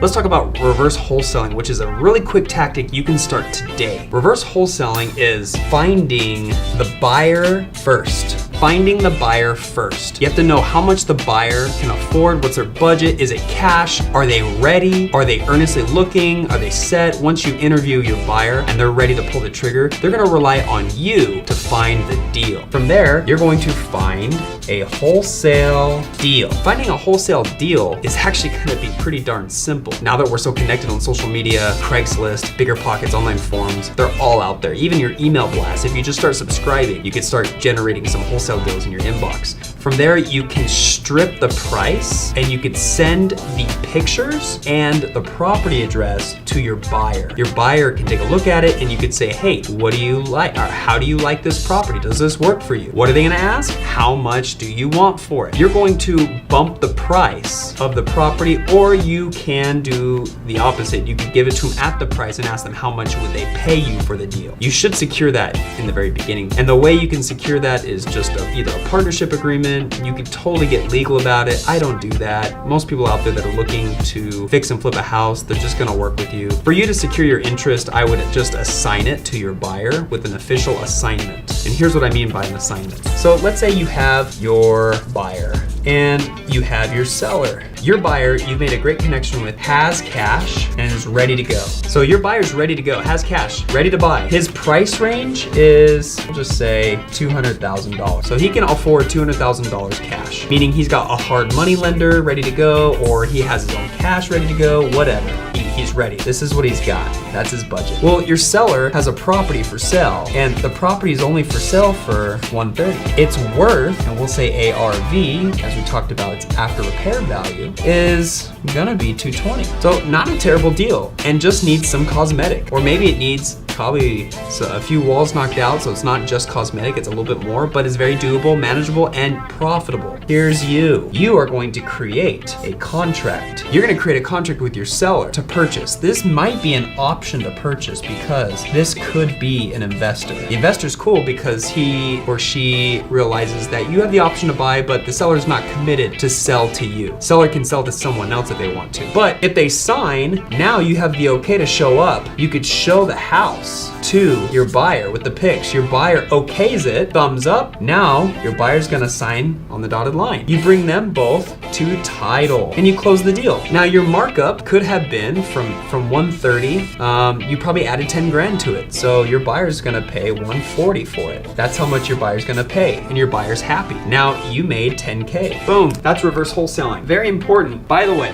Let's talk about reverse wholesaling, which is a really quick tactic you can start today. Reverse wholesaling is finding the buyer first. Finding the buyer first. You have to know how much the buyer can afford, what's their budget, is it cash, are they ready, are they earnestly looking, are they set? Once you interview your buyer and they're ready to pull the trigger, they're gonna rely on you to find the deal. From there, you're going to find a wholesale deal. Finding a wholesale deal is actually gonna be pretty darn simple. Now that we're so connected on social media, Craigslist, Bigger Pockets, online forums, they're all out there. Even your email blast, if you just start subscribing, you could start generating some wholesale deals in your inbox. From there, you can strip the price and you could send the pictures and the property address to your buyer. Your buyer can take a look at it and you could say, hey, what do you like? Or how do you like this property? Does this work for you? What are they gonna ask? How much do you want for it? You're going to bump the price of the property, or you can do the opposite. You could give it to them at the price and ask them how much would they pay you for the deal. You should secure that in the very beginning. And the way you can secure that is just either a partnership agreement. You could totally get legal about it. I don't do that. Most people out there that are looking to fix and flip a house, they're just gonna work with you. For you to secure your interest, I would just assign it to your buyer with an official assignment. And here's what I mean by an assignment. So let's say you have your buyer and you have your seller. Your buyer, you've made a great connection with, has cash and is ready to go. So your buyer's ready to go, has cash, ready to buy. His price range is, we'll just say $200,000. So he can afford $200,000 cash, meaning he's got a hard money lender ready to go, or he has his own cash ready to go, whatever. He's ready. This is what he's got. That's his budget. Well, your seller has a property for sale, and the property is only for sale for $130,000. Its worth, and we'll say ARV, as we talked about, its after repair value, is gonna be $220,000. So not a terrible deal, and just needs some cosmetic, or maybe it needs probably a few walls knocked out, so it's not just cosmetic, it's a little bit more, but it's very doable, manageable, and profitable. Here's you. You are going to create a contract. You're gonna create a contract with your seller to purchase. This might be an option to purchase because this could be an investor. The investor's cool because he or she realizes that you have the option to buy, but the seller's not committed to sell to you. Seller can sell to someone else if they want to. But if they sign, now you have the okay to show up. You could show the house to your buyer with the pics. Your buyer okays it, thumbs up. Now your buyer's gonna sign on the dotted line. You bring them both to title and you close the deal. Now your markup could have been from 130. You probably added 10 grand to it. So your buyer's gonna pay 140 for it. That's how much your buyer's gonna pay, and your buyer's happy. Now you made 10K. Boom, that's reverse wholesaling. Very important, by the way.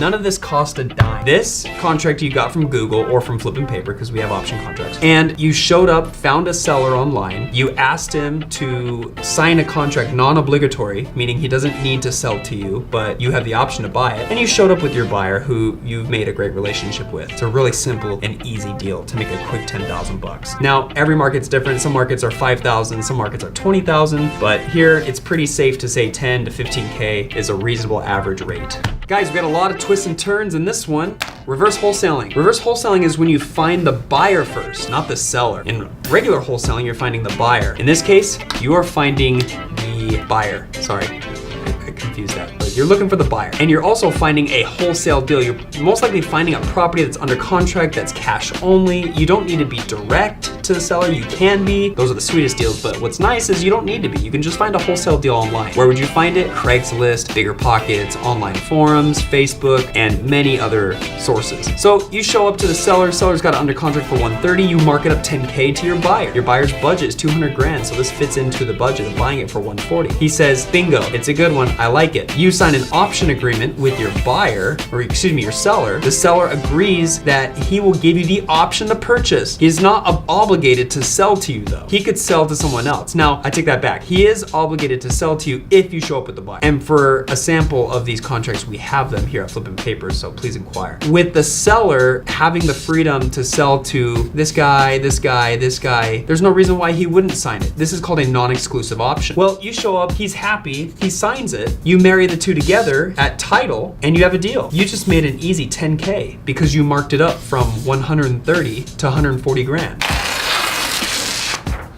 None of this cost a dime. This contract you got from Google or from Flip and Paper, because we have option contracts. And you showed up, found a seller online. You asked him to sign a contract non-obligatory, meaning he doesn't need to sell to you, but you have the option to buy it. And you showed up with your buyer who you've made a great relationship with. It's a really simple and easy deal to make a quick 10,000 bucks. Now, every market's different. Some markets are 5,000, some markets are 20,000, but here it's pretty safe to say 10 to 15K is a reasonable average rate. Guys, we got a lot of twists and turns in this one. Reverse wholesaling. Reverse wholesaling is when you find the buyer first, not the seller. In regular wholesaling, you're finding the buyer. In this case, you are finding the buyer. Sorry, I confused that. But you're looking for the buyer. And you're also finding a wholesale deal. You're most likely finding a property that's under contract, that's cash only. You don't need to be direct to the seller. You can be. Those are the sweetest deals. But what's nice is you don't need to be. You can just find a wholesale deal online. Where would you find it? Craigslist, Bigger Pockets, online forums, Facebook, and many other sources. So you show up to the seller. Seller's got it under contract for 130. You mark it up 10K to your buyer. Your buyer's budget is 200 grand. So this fits into the budget of buying it for 140. He says, bingo, it's a good one. I like it. You sign an option agreement with your buyer, or excuse me, your seller. The seller agrees that he will give you the option to purchase. He's not obligated to sell to you though. He could sell to someone else. Now, I take that back. He is obligated to sell to you if you show up with the buyer. And for a sample of these contracts, we have them here at Flip and Paper, so please inquire. With the seller having the freedom to sell to this guy, this guy, this guy, there's no reason why he wouldn't sign it. This is called a non-exclusive option. Well, you show up, he's happy, he signs it, you marry the two together at title, and you have a deal. You just made an easy 10K because you marked it up from 130 to 140 grand.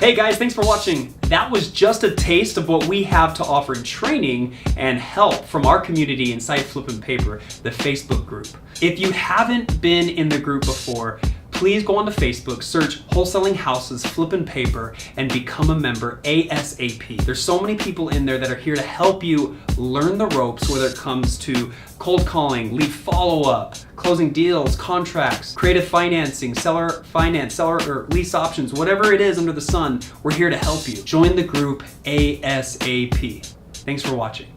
Hey guys, thanks for watching. That was just a taste of what we have to offer in training and help from our community inside Flippin' Paper, the Facebook group. If you haven't been in the group before, please go onto Facebook, search Wholesaling Houses Flippin' Paper, and become a member ASAP. There's so many people in there that are here to help you learn the ropes, whether it comes to cold calling, lead follow-up, closing deals, contracts, creative financing, seller finance, seller or lease options, whatever it is under the sun, we're here to help you. Join the group ASAP. Thanks for watching.